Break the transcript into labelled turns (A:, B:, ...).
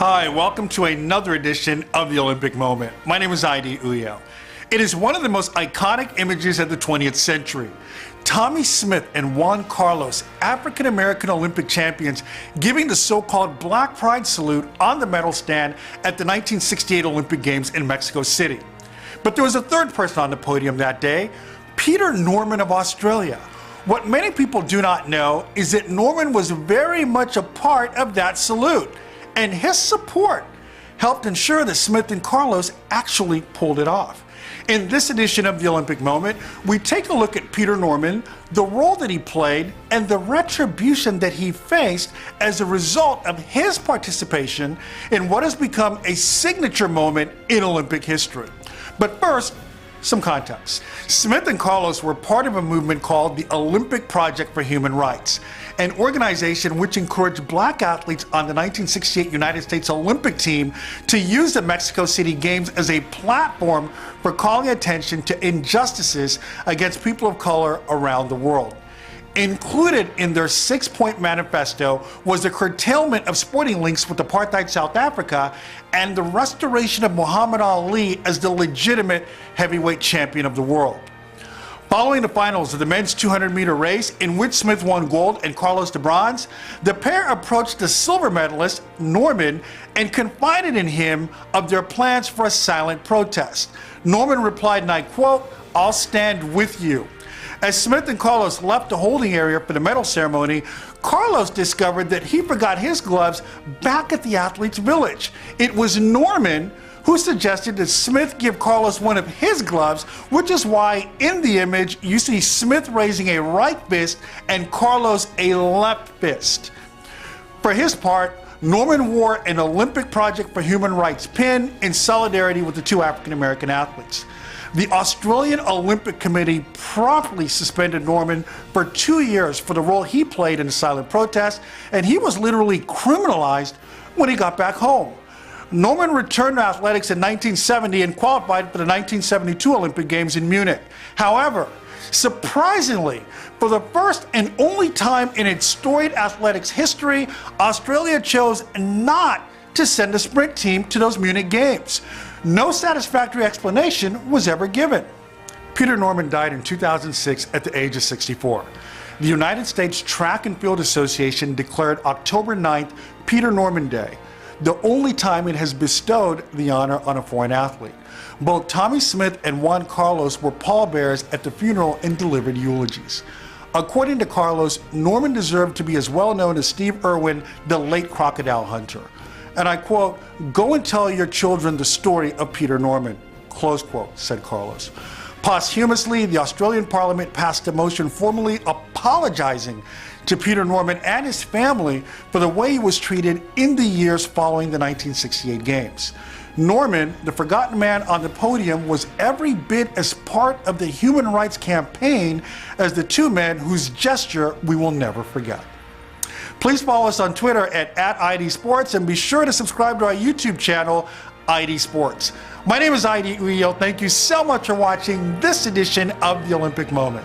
A: Hi, welcome to another edition of the Olympic Moment. My name is Aidi Uyo. It is one of the most iconic images of the 20th century. Tommie Smith and Juan Carlos, African-American Olympic champions, giving the so-called Black Pride salute on the medal stand at the 1968 Olympic Games in Mexico City. But there was a third person on the podium that day, Peter Norman of Australia. What many people do not know is that Norman was very much a part of that salute, and his support helped ensure that Smith and Carlos actually pulled it off. In this edition of the Olympic Moment, we take a look at Peter Norman, the role that he played, and the retribution that he faced as a result of his participation in what has become a signature moment in Olympic history. But first, some context. Smith and Carlos were part of a movement called the Olympic Project for Human Rights, an organization which encouraged black athletes on the 1968 United States Olympic team to use the Mexico City Games as a platform for calling attention to injustices against people of color around the world. Included in their 6-point manifesto was the curtailment of sporting links with apartheid South Africa and the restoration of Muhammad Ali as the legitimate heavyweight champion of the world. Following the finals of the men's 200-meter race, in which Smith won gold and Carlos the bronze, the pair approached the silver medalist, Norman, and confided in him of their plans for a silent protest. Norman replied, and I quote, "I'll stand with you." As Smith and Carlos left the holding area for the medal ceremony, Carlos discovered that he forgot his gloves back at the athletes' village. It was Norman who suggested that Smith give Carlos one of his gloves, which is why in the image you see Smith raising a right fist and Carlos a left fist. For his part, Norman wore an Olympic Project for Human Rights pin in solidarity with the two African-American athletes. The Australian Olympic Committee promptly suspended Norman for 2 years for the role he played in the silent protest, and he was literally criminalized when he got back home. Norman returned to athletics in 1970 and qualified for the 1972 Olympic Games in Munich. However, surprisingly, for the first and only time in its storied athletics history, Australia chose not to send a sprint team to those Munich Games. No satisfactory explanation was ever given. Peter Norman died in 2006 at the age of 64. The United States Track and Field Association declared October 9th Peter Norman Day, the only time it has bestowed the honor on a foreign athlete. Both Tommie Smith and Juan Carlos were pallbearers at the funeral and delivered eulogies. According to Carlos, Norman deserved to be as well known as Steve Irwin, the late crocodile hunter. And I quote, "Go and tell your children the story of Peter Norman," close quote, said Carlos. Posthumously, the Australian Parliament passed a motion formally apologizing to Peter Norman and his family for the way he was treated in the years following the 1968 Games. Norman, the forgotten man on the podium, was every bit as part of the human rights campaign as the two men whose gesture we will never forget. Please follow us on Twitter at ID Sports and be sure to subscribe to our YouTube channel, ID Sports. My name is Aidi Uyo. Thank you so much for watching this edition of the Olympic Moment.